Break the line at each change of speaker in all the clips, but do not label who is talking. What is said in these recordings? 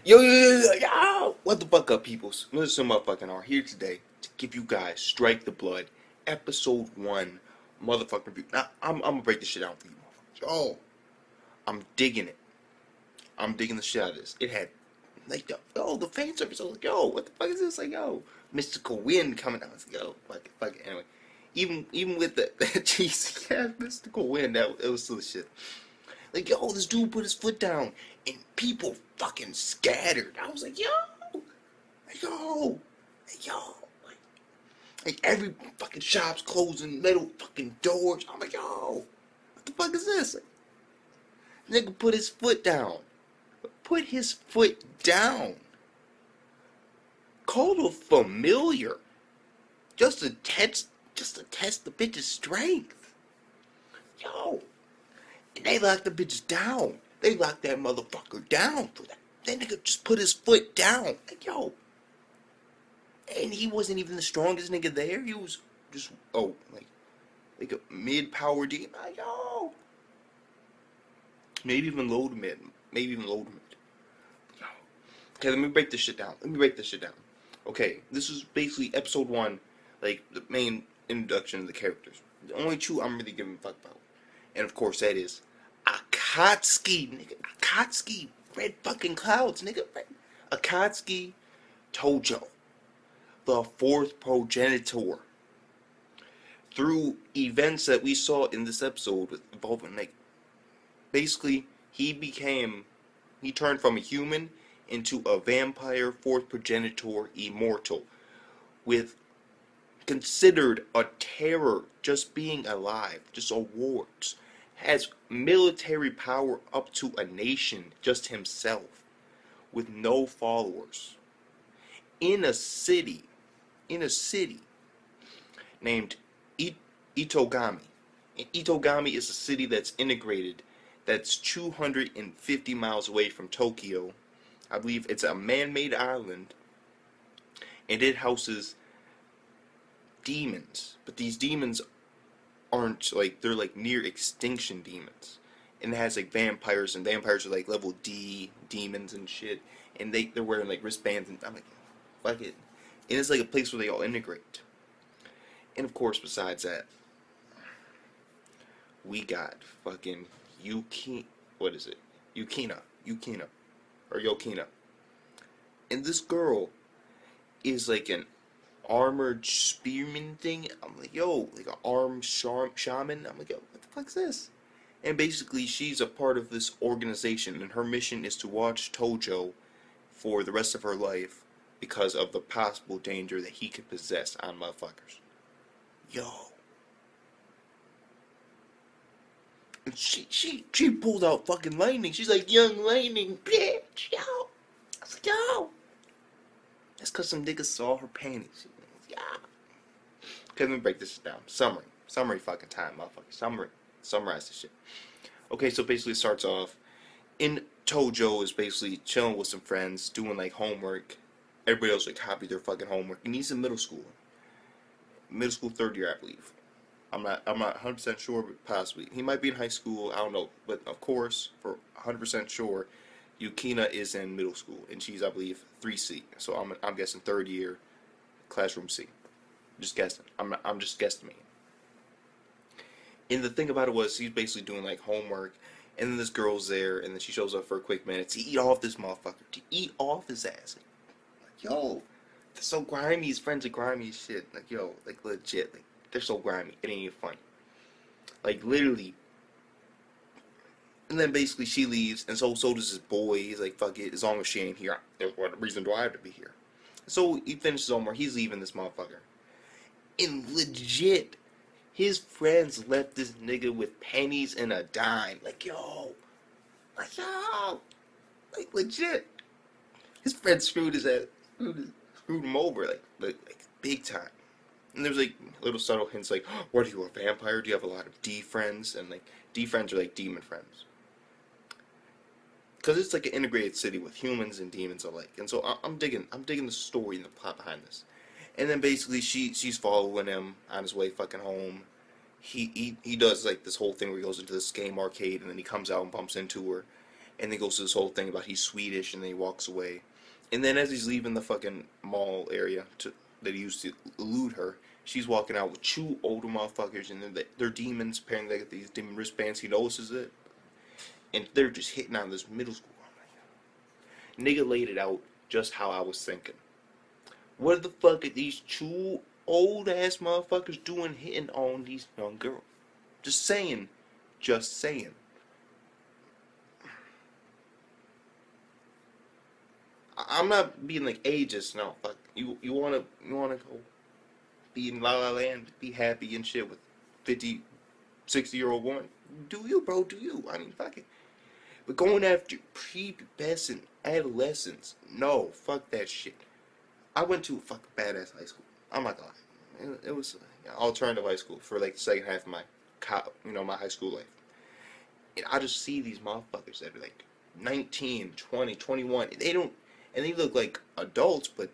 Yo! What the fuck up, peoples? Listen, motherfucking are here today to give you guys Strike the Blood, episode 1, motherfucking review. Now, I'm gonna break this shit down for you, motherfuckers. Yo, I'm digging it. I'm digging the shit out of this. It had, like, the fan service. I was like, yo, what the fuck is this? Like, yo, mystical wind coming out. I was like, yo, fuck it. Anyway, even with that cheesy ass mystical wind, it was still shit. Like, yo, this dude put his foot down, and people fucking scattered. I was like, yo, yo, like every fucking shop's closing, little fucking doors. I'm like, yo, what the fuck is this? Like, nigga put his foot down. Put his foot down. Called a familiar. Just to test the bitch's strength. Yo. And they locked the bitch down. They locked that motherfucker down for that. That nigga just put his foot down. Like, yo. And he wasn't even the strongest nigga there. He was just, like a mid-power demon. Like, yo. Maybe even low to mid. Yo. Okay, let me break this shit down. Okay, this is basically episode 1, like, the main introduction of the characters. The only two I'm really giving a fuck about. And of course, that is Akatsuki, nigga. Akatsuki. Red fucking clouds, nigga. Akatsuki Tojo. The fourth progenitor. Through events that we saw in this episode involving, like, basically, he turned from a human into a vampire fourth progenitor immortal. With considered a terror just being alive, just awards. Has military power up to a nation, just himself, with no followers. In a city named Itogami. And Itogami is a city that's integrated, that's 250 miles away from Tokyo. I believe it's a man-made island, and it houses demons, but these demons aren't, like, they're like near extinction demons, and it has like vampires, and vampires are like level D demons and shit, and they're wearing like wristbands, and I'm like, fuck it, and it's like a place where they all integrate. And of course, besides that, we got fucking Yukina, and this girl is like an armored spearman thing. I'm like, yo, like an armed shaman. I'm like, yo, what the fuck's this? And basically, she's a part of this organization, and her mission is to watch Tojo for the rest of her life because of the possible danger that he could possess on motherfuckers. Yo. And she pulled out fucking lightning. She's like, young lightning, bitch, yo. I was like, yo. That's because some niggas saw her panties. Yeah. Okay, let me break this down. Summary fucking time, motherfucker. Summarize this shit. Okay, so basically it starts off, in Tojo is basically chilling with some friends, doing like homework. Everybody else like copied their fucking homework. And he's in middle school. Middle school 3rd year, I believe. I'm not 100% sure, but possibly. He might be in high school, I don't know. But of course, for 100% sure, Yukina is in middle school, and she's, I believe, 3C. So I'm guessing 3rd year, classroom C. Just guessing. I'm just guesstimating. And the thing about it was, he's basically doing like homework, and then this girl's there, and then she shows up for a quick minute to eat off this motherfucker, to eat off his ass. Like, yo, they're so grimy. His friends are grimy as shit. Like, yo, like legit, like they're so grimy. It ain't even funny. Like literally. And then basically she leaves, and so does his boy. He's like, fuck it, as long as she ain't here, what reason do I have to be here? So he finishes homework, he's leaving this motherfucker. And legit, his friends left this nigga with pennies and a dime. Like, yo. Like, legit. His friends screwed his ass, screwed him over, like big time. And there's like little subtle hints like, oh, what are you, a vampire? Do you have a lot of D friends? And like, D friends are like demon friends. Because it's like an integrated city with humans and demons alike. And so I'm digging the story and the plot behind this. And then basically she's following him on his way fucking home. He does like this whole thing where he goes into this game arcade, and then he comes out and bumps into her. And then goes to this whole thing about he's Swedish, and then he walks away. And then as he's leaving the fucking mall area that he used to elude her, she's walking out with two older motherfuckers, and they're demons. Apparently they got these demon wristbands. He notices it, and they're just hitting on this middle school. Nigga laid it out just how I was thinking. What the fuck are these two old ass motherfuckers doing hitting on these young girls? Just saying. Just saying. I'm not being like ageist. No, fuck. You wanna go be in La La Land, be happy and shit with 50, 60-year-old woman? Do you, bro? Do you? I mean, fuck it. But going after prepubescent adolescents, no, fuck that shit. I went to a fucking badass high school. I'm not gonna lie. It was alternative high school for like the second half of my, my high school life. And I just see these motherfuckers that are like 19, 20, 21. And they look like adults, but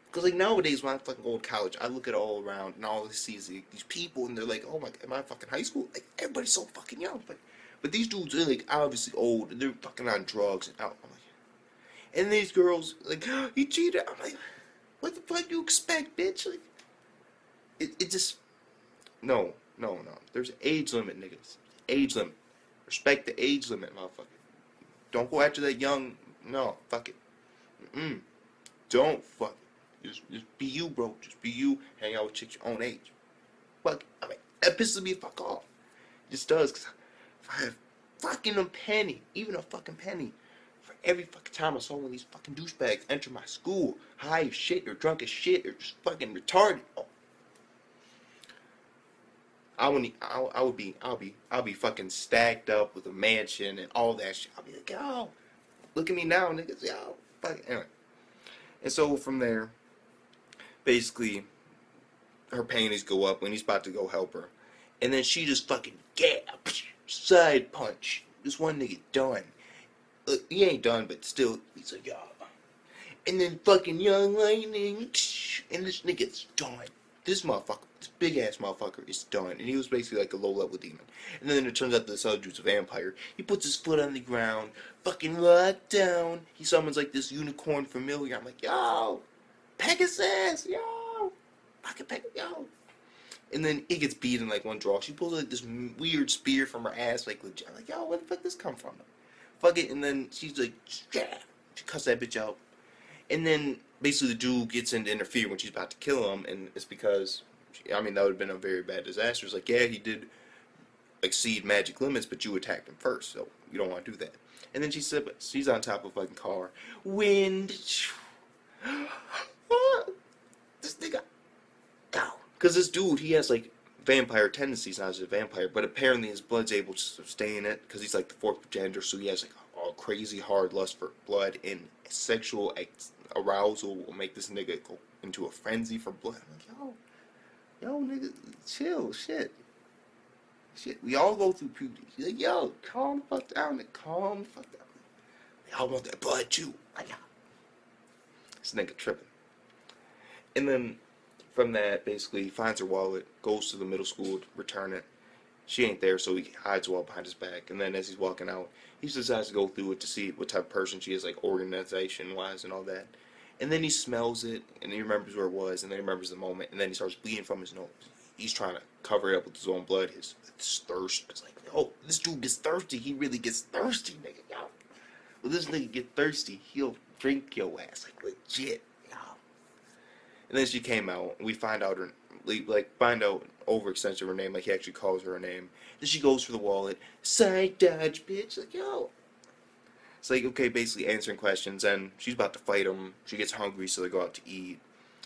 because like nowadays when I fucking go to college, I look at all around and all I see is these people, and they're like, oh my god, am I fucking high school? Like everybody's so fucking young, but these dudes are like obviously old, and they're fucking on drugs and out. I'm like, and these girls like, oh, he cheated. I'm like, what the fuck do you expect, bitch? Like, it just no. There's an age limit, niggas. Age limit. Respect the age limit, motherfucker. Don't go after that young. No, fuck it. Don't fuck it. Just be you, bro. Just be you. Hang out with chicks your own age. Fuck. I mean, that pisses me the fuck off. It just does, because if I have fucking a penny, even a fucking penny, for every fucking time I saw one of these fucking douchebags enter my school, high as shit, or drunk as shit, or just fucking retarded. Oh. I'll be fucking stacked up with a mansion and all that shit. I'll be like, yo, look at me now, niggas, yo. Fuck. Anyway. And so from there, basically, her panties go up when he's about to go help her. And then she just fucking side punch. This one nigga done. He ain't done, but still, he's like, yo. And then fucking Young Lightning, and this nigga's done. This motherfucker, this big ass motherfucker is done. And he was basically like a low level demon. And then it turns out this other dude's a vampire. He puts his foot on the ground, fucking locked down. He summons like this unicorn familiar. I'm like, yo, Pegasus, yo, fucking Pegasus, yo. And then he gets beat in like one draw. She pulls like this weird spear from her ass, like legit. I'm like, yo, where the fuck this come from? Fuck it. And then she's like, yeah. She cuts that bitch out. And then basically the dude gets in to interfere when she's about to kill him, and it's because, I mean, that would have been a very bad disaster. It's like, yeah, he did exceed magic limits, but you attacked him first, so you don't want to do that. And then she's on top of a fucking car. Wind. This nigga. Because this dude, he has like vampire tendencies, not as a vampire, but apparently his blood's able to sustain it, because he's like the fourth gender, so he has like a crazy hard lust for blood, and sexual arousal will make this nigga go into a frenzy for blood. I'm like, yo, nigga, chill, shit, we all go through puberty. He's like, yo, calm the fuck down, calm the fuck down. We all want that blood too. Like, this nigga tripping. And then from that, basically, he finds her wallet, goes to the middle school to return it. She ain't there, so he hides the wallet behind his back. And then as he's walking out, he decides to go through it to see what type of person she is, like organization-wise and all that. And then he smells it, and he remembers where it was, and then he remembers the moment, and then he starts bleeding from his nose. He's trying to cover it up with his own blood, his thirst. It's like, oh, this dude gets thirsty. He really gets thirsty, nigga. Yo. Well, this nigga get thirsty, he'll drink your ass, like legit. Yo. And then she came out, and we find out overextension of her name, like he actually calls her name. Then she goes for the wallet, side dodge, bitch, like, yo. It's like, okay, basically answering questions, and she's about to fight him. She gets hungry, so they go out to eat,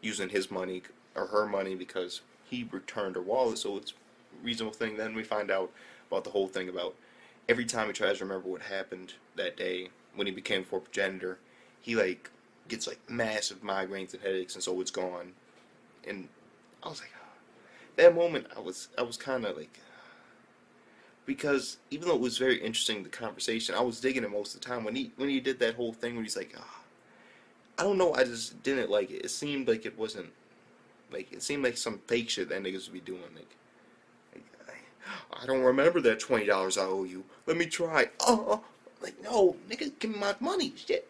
using his money, or her money, because he returned her wallet, so it's a reasonable thing. Then we find out about the whole thing about every time he tries to remember what happened that day, when he became fourth gender, he, like, gets, like, massive migraines and headaches, and so it's gone. And I was like, that moment, I was kind of like, because even though it was very interesting, the conversation, I was digging it most of the time. When he did that whole thing where he's like, I don't know, I just didn't like it. It seemed like it wasn't, like, it seemed like some fake shit that niggas would be doing. Like I don't remember that $20 I owe you. Let me try. Oh, Like, no, nigga, give me my money, shit.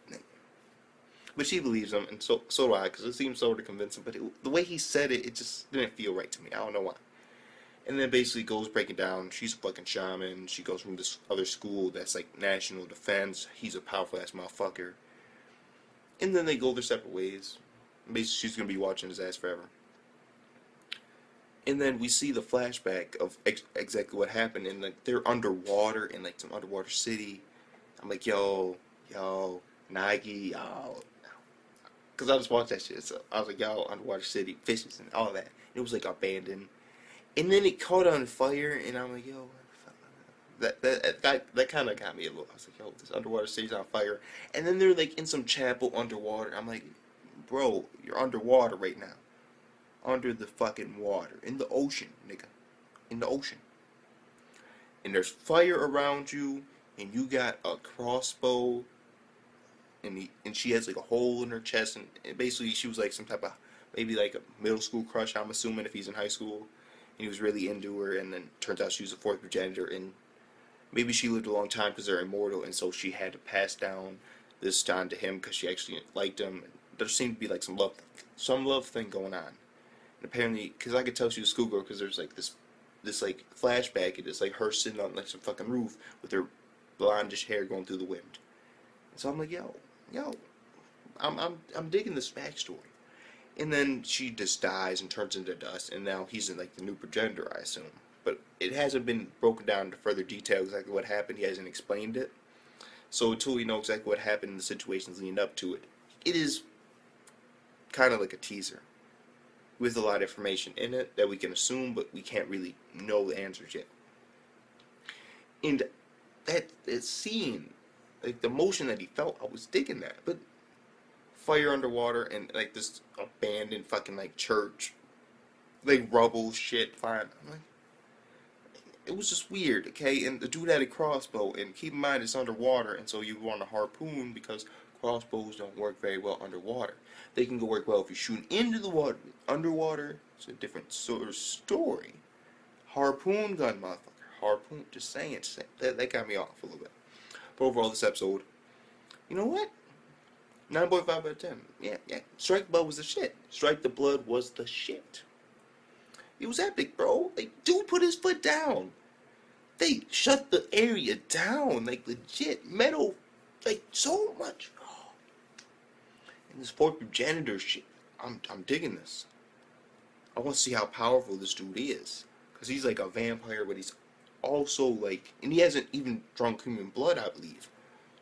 But she believes him, and so do I, because it seems sort of convincing. But the way he said it, it just didn't feel right to me. I don't know why. And then basically goes breaking down. She's a fucking shaman. She goes from this other school that's like national defense. He's a powerful ass motherfucker. And then they go their separate ways. Basically, she's gonna be watching his ass forever. And then we see the flashback of exactly what happened. And like they're underwater in like some underwater city. I'm like, yo, Nike, yo. Because I just watched that shit. So I was like, yo, underwater city, fishes and all that. It was like abandoned. And then it caught on fire, and I'm like, yo, that kind of got me a little. I was like, yo, this underwater city's on fire. And then they're like in some chapel underwater. I'm like, bro, you're underwater right now. Under the fucking water. In the ocean, nigga. In the ocean. And there's fire around you, and you got a crossbow, and she has like a hole in her chest, and basically she was like some type of, maybe like a middle school crush, I'm assuming, if he's in high school. And he was really into her, and then turns out she was a fourth progenitor, and maybe she lived a long time because they're immortal, and so she had to pass down this time to him because she actually liked him. There seemed to be like some love thing going on. And apparently, because I could tell she was a schoolgirl, because there's like this like flashback, and it's like her sitting on like some fucking roof with her blondish hair going through the wind. And so I'm like, yo, I'm digging this backstory. And then she just dies and turns into dust, and now he's in like the new progenitor, I assume. But it hasn't been broken down into further detail exactly what happened. He hasn't explained it. So until we know exactly what happened in the situations leading up to it, it is kind of like a teaser with a lot of information in it that we can assume, but we can't really know the answers yet. And that scene, like the emotion that he felt, I was digging that. But fire underwater and like this abandoned fucking like church, like rubble shit. Fine, I'm like, it was just weird, okay? And the dude had a crossbow, and keep in mind it's underwater, and so you want a harpoon because crossbows don't work very well underwater. They can go work well if you shoot into the water. Underwater, it's a different sort of story. Harpoon gun, motherfucker. Harpoon, just saying. That got me off a little bit. But overall, this episode, you know what? 9.5 out of 10. Yeah. Strike the Blood was the shit. Strike the Blood was the shit. It was epic, bro. Like, dude put his foot down. They shut the area down. Like, legit. Metal. Like, so much. Oh. And this fourth progenitor shit. I'm digging this. I want to see how powerful this dude is. Because he's like a vampire, but he's also like... And he hasn't even drunk human blood, I believe.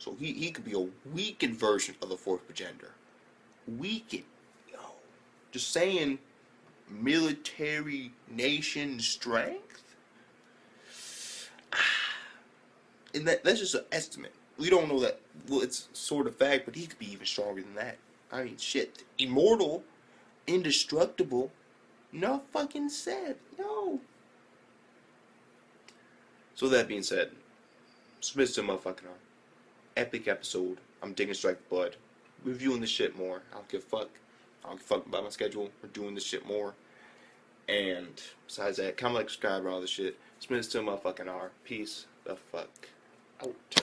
So he could be a weakened version of the fourth progenitor. Weakened. Yo. Just saying, military nation strength? And that's just an estimate. We don't know that, well, it's sort of fact, but he could be even stronger than that. I mean, shit. Immortal, indestructible, not fucking said. No. So that being said, submit to motherfucking arm. Epic episode. I'm digging Strike the Blood. Reviewing this shit more. I don't give a fuck. I don't give a fuck about my schedule. We're doing this shit more. And besides that, comment, like, subscribe, all this shit. Submit to motherfucking R. Peace the fuck out.